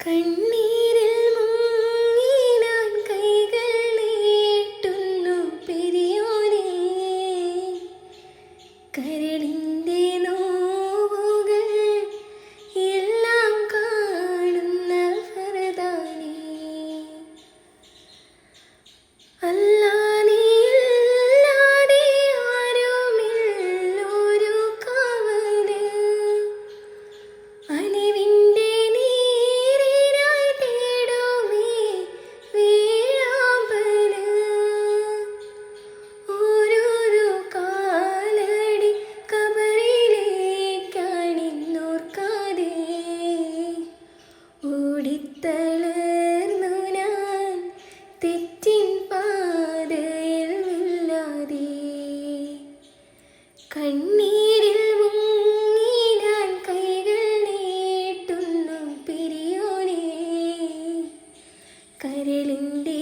കണ്ണീരിൽ മുങ്ങി ഞാൻ കൈകൾ നീട്ടുന്നു പെരിയോനേ. കരളിൻ്റെ നോവുകൾ എല്ലാം കാണുന്ന ഫർദാനേ. അല്ലാ നീയില്ലാതെ ആരുമില്ലൊരു കാവല്. അലിവിൻ്റെ നീരിനായി തേടുമേ വേഴാമ്പല്. ഓരോരോ കാലടി കബറിലേക്കാണെന്നോർക്കാതെ ഓടിത്തളർന്നു ഞാൻ തെറ്റിൻ പാതയിൽ വീഴാതെ. കണ്ണീരിൽ മുങ്ങി ഞാൻ കൈകൾ നീട്ടുന്നു പെരിയോനേ. കരളിൻ്റെ